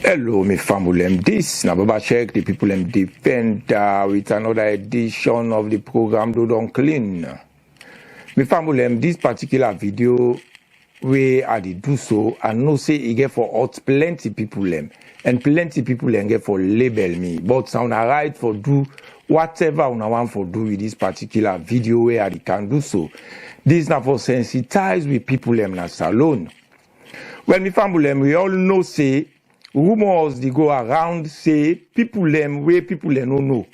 Hello, me family. This na Baba Sheik, the people defend with another edition of the program Do Don't Clean. Me family, this particular video where I do so, I know say it get for out plenty people and plenty people get for label me. But sound right for do whatever I want for do with this particular video where I can do so. This na for sensitize with people na Salone. When me family, we all know say rumors they go around say people where people don't know.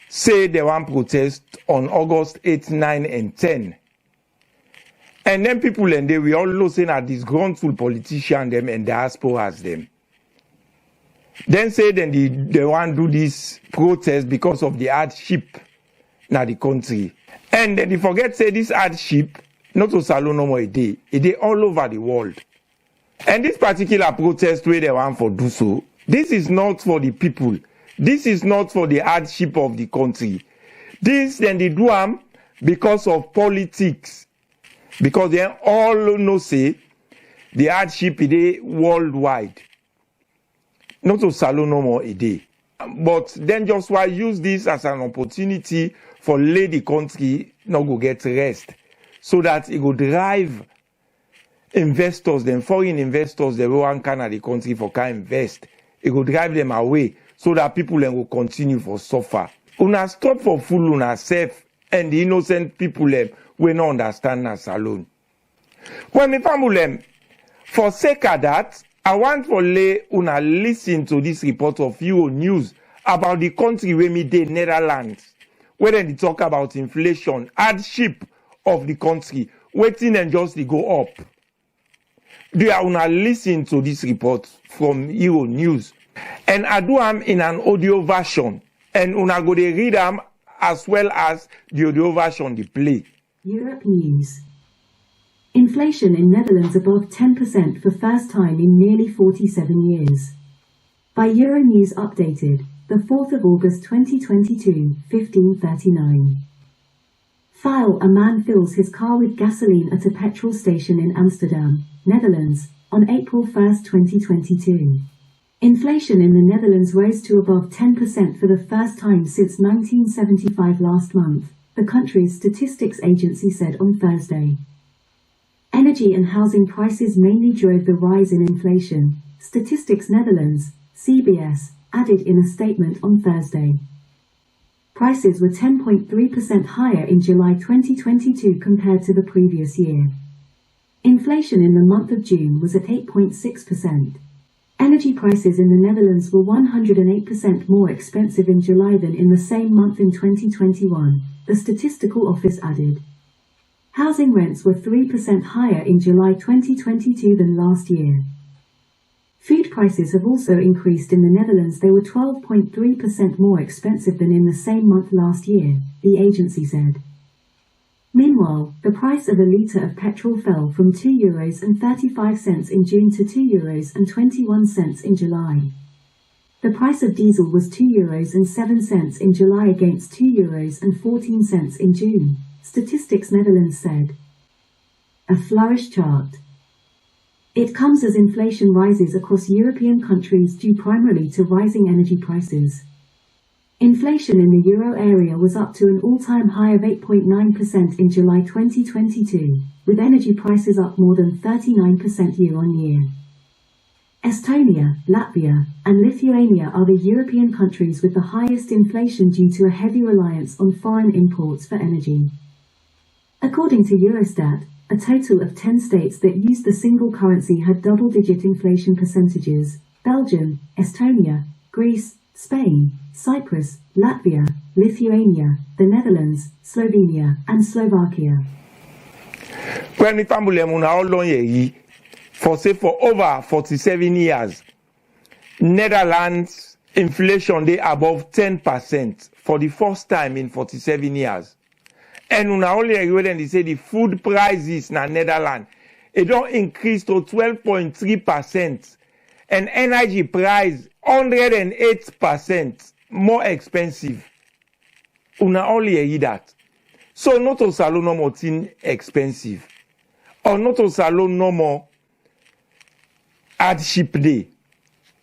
Say they want protest on August 8, 9, and 10. And then people they we all know say that disgruntled politicians them and diasporas them. Then say then they want to do this protest because of the hardship na the country. And then they forget say this hardship not to Salone no more a day all over the world. And this particular protest where they want for do so, this is not for the people. This is not for the hardship of the country. This then they do them because of politics. Because they all know say the hardship is worldwide. Not to Salone no more a day. But then just why use this as an opportunity for lay the country not go get rest. So that it will drive investors, them foreign investors, they want Canada the country for can invest. It will drive them away so that people then will continue for suffer. Una stop for fool una self and the innocent people will not understand na Salone. When me family, for sake of that, I want for lay una listen to this report of Leoneans about the country where me dey Netherlands, where they talk about inflation, hardship of the country, waiting and just they go up. Do you want to listen to this report from Leoneans? And I do them in an audio version. And una go to read them as well as the audio version they play. Europe News. Inflation in Netherlands above 10% for first time in nearly 47 years. By Euronews updated, the 4th of August 2022, 15:39. File: a man fills his car with gasoline at a petrol station in Amsterdam, Netherlands, on April 1, 2022. Inflation in the Netherlands rose to above 10% for the first time since 1975 last month, the country's statistics agency said on Thursday. Energy and housing prices mainly drove the rise in inflation, Statistics Netherlands, CBS, added in a statement on Thursday. Prices were 10.3% higher in July 2022 compared to the previous year. Inflation in the month of June was at 8.6%. Energy prices in the Netherlands were 108% more expensive in July than in the same month in 2021, the statistical office added. Housing rents were 3% higher in July 2022 than last year. Food prices have also increased in the Netherlands. They were 12.3% more expensive than in the same month last year, the agency said. Meanwhile, the price of a litre of petrol fell from €2.35 in June to €2.21 in July. The price of diesel was €2.07 in July against €2.14 in June, Statistics Netherlands said. A flourish chart. It comes as inflation rises across European countries due primarily to rising energy prices. Inflation in the euro area was up to an all-time high of 8.9% in July 2022, with energy prices up more than 39% year-on-year. Estonia, Latvia, and Lithuania are the European countries with the highest inflation due to a heavy reliance on foreign imports for energy. According to Eurostat, a total of 10 states that used the single currency had double-digit inflation percentages: Belgium, Estonia, Greece, Spain, Cyprus, Latvia, Lithuania, the Netherlands, Slovenia, and Slovakia. When we family how long for over 47 years, Netherlands inflation they above 10% for the first time in 47 years. And una only agree when they say the food prices in Netherlands, it don't increase to 12.3%. And energy price 108% more expensive. Una only agree that. So not to Salone no more expensive. Or not to Salone no more hardship day.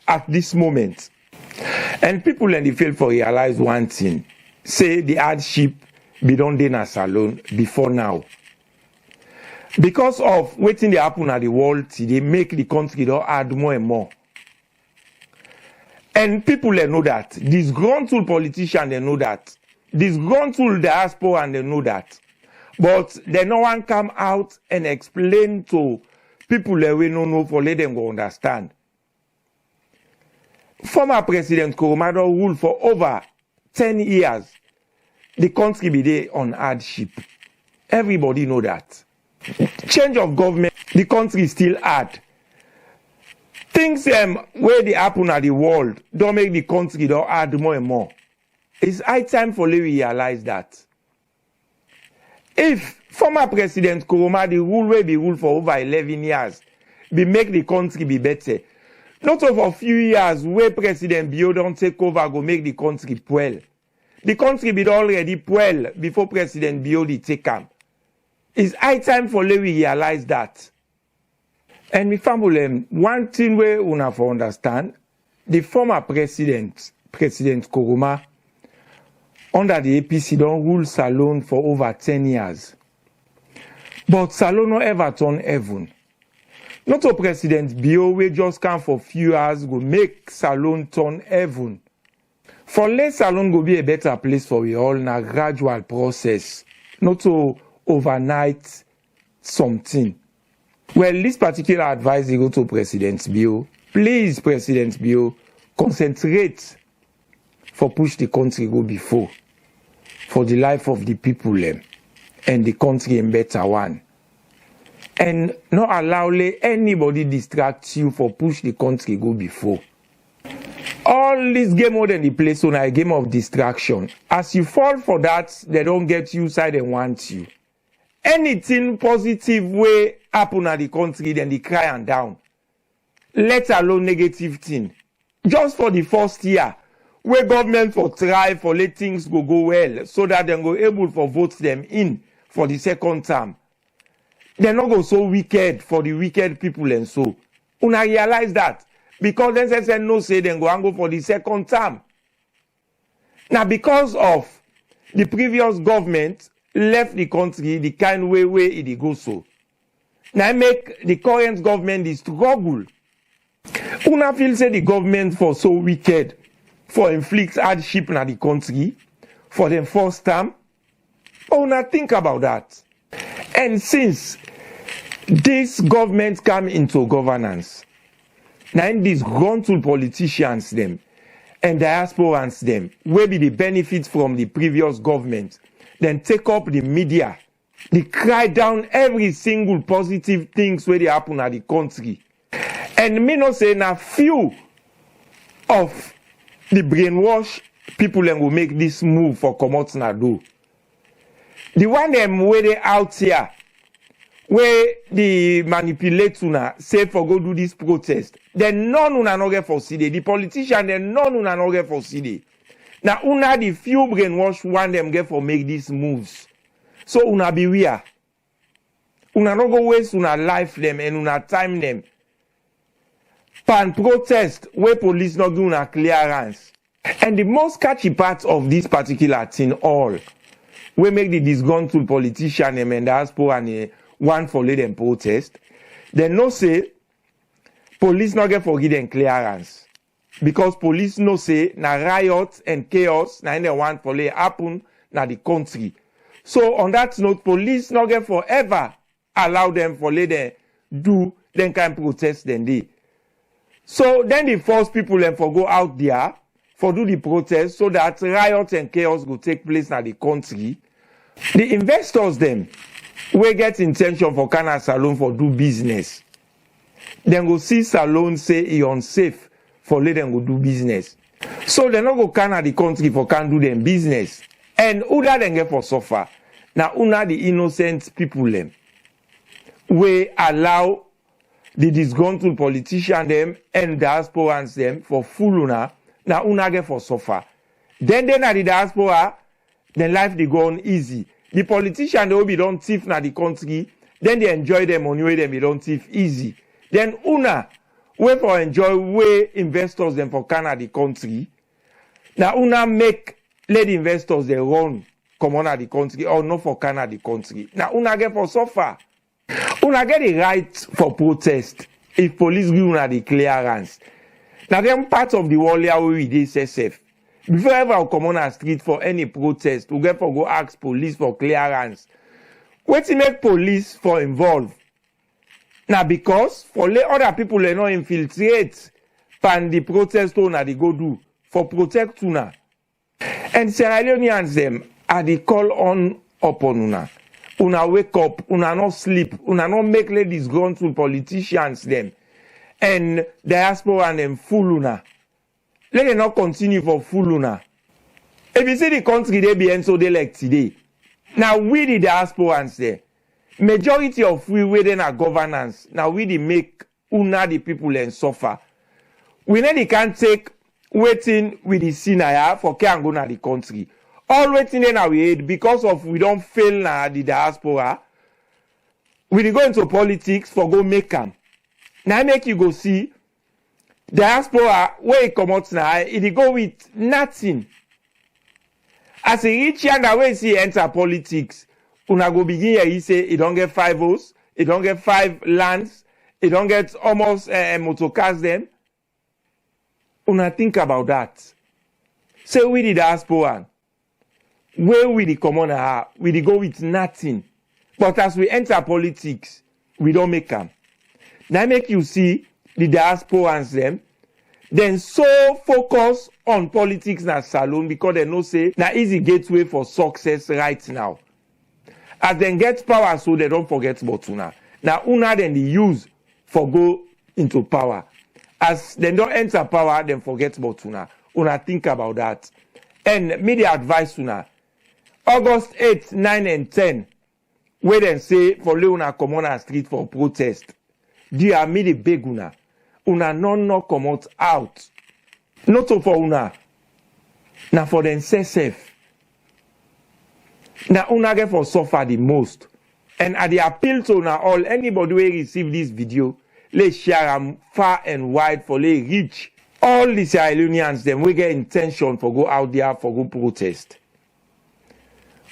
at this moment. And people in the field for realize one thing, say the hardship be done dey na Salone before now. Because of wetin dey happen at the world, they make the country don hard more and more. And people know that. Disgruntled politicians, they know that. Disgruntled diaspora, and they know that. But they no one come out and explain to people that we don't know for let them go understand. Former President Koromado ruled for over 10 years. The country be there on hardship. Everybody know that. Change of government, the country still hard. Things where they happen at the world don't make the country don't hard more and more. It's high time for we realize that. If former President Koroma, the rule will be ruled for over 11 years, be make the country be better. Not over a few years where President Bio don't take over go make the country poor. The country be already poor before President Bio the take him. It's high time for we realize that. And my family, one thing we una for understand, the former President Koroma, under the APC don't rule Salone for over 10 years. But Salone no ever turn heaven. Not a President Bio we just come for few hours go make Salone turn heaven. For let Salone go be a better place for we all in a gradual process. Not to overnight something. Well, this particular advice go to President Bio. Please, President Bio, concentrate for push the country go before. For the life of the people and the country in better one. And not allow anybody distract you for push the country go before. All this game more than the place on a game of distraction. As you fall for that, they don't get you side and want you. Anything positive way happen at the country, then they cry and down. Let alone negative thing. Just for the first year, where government for try for let things go well, so that they go able for vote them in for the second term. They not go so wicked for the wicked people and so. Una realize that because then say no say then go and go for the second term. Now because of the previous government left the country the kind way it go so. Now make the current government the struggle. Una feel say the government for so wicked for inflict hardship in the country for the first time. Una think about that. And since this government come into governance, now these disgruntled politicians them and diasporans them will be the benefits from the previous government, then take up the media, they cry down every single positive things where they happen at the country. And me not say na few of the brainwash people them will make this move for comot na do. The one them where they out here, where they manipulate una, say for go do this protest, then none una no get for CD. The politician then none una no get for CD. Now una the few brainwash one them get for make these moves. So una beware. Una no go waste una life them and una time them. Pan protest where police not give una clearance. And the most catchy part of this particular thing all, we make the disgruntled politician and diaspora and one for let them protest. Then no say police not get for give them clearance. Because police no say na riot and chaos na any one for let happen na the country. So on that note, police not get forever allow them for let them do them kind of protest then they. So then the force people them for go out there for do the protest so that riot and chaos will take place in the country. The investors them will get intention for Canada Salone for do business. Then go see Salone say he unsafe for let them go do business. So they not go Canada the country for can do them business. And who that then get for suffer? Now una the innocent people them we allow the disgruntled politician them and diasporans them for full una. Now una get for suffer. Then at the diaspora, then life they go on easy. The politician they will be don't thief na the country, then they enjoy them money way them they don't thief easy. Then una we for enjoy way investors them for Canada the country. Now una make let investors they run come on at the country or not for Canada the country. Now una get for suffer. Una get the right for protest if police give una the clearance. Now them part of the world where we dey safe. Before ever come on a street for any protest, we get for go ask police for clearance. Wetin make police for involved? Now because for let other people they not infiltrate pan the protest una they go do for protect una. And Sierra Leoneans them are the call on upon una. Una wake up, una not sleep, una not make ladies go to politicians them. And diaspora and them fool una. Let them not continue for fool una. If you see the country they be so they like today. Now we the diasporans there. Majority of we within our governance. Now we the make una the people and suffer. We know they can't take waiting with the scenario for can go na the country. All waiting in our aid because of we don't fail na the diaspora. We dey go into politics for go make them. Now make you go see diaspora where it come out now, it go with nothing. As a rich young way see enter politics, una go begin here, he say, he don't get 5 votes, he don't get 5 lands, he don't get almost motor cars them. Una think about that. Say we the diaspora, where we the commoner, we the go with nothing. But as we enter politics, we don't make them. Now make you see the diasporans them, then so focus on politics na Salone because they know say na easy gateway for success right now. As they get power, so they don't forget about una. Now una then they use for go into power. As they don't enter power, then forget about una. Una think about that. And media advice una. August 8, 9, and 10, where they say for Leona come on a street for protest. Dear me the beg una. Una no come out. Not for una. Na for them say safe. Na una get for suffer the most. And at the appeal to una all, anybody who receive this video, let's share them far and wide for they reach all the Leoneans them we get intention for go out there for go protest.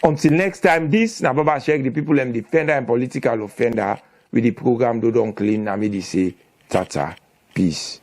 Until next time, this na Baba Sheik, the people and defender and political offender with the program Do Don't Clean. Na me say tata. Peace.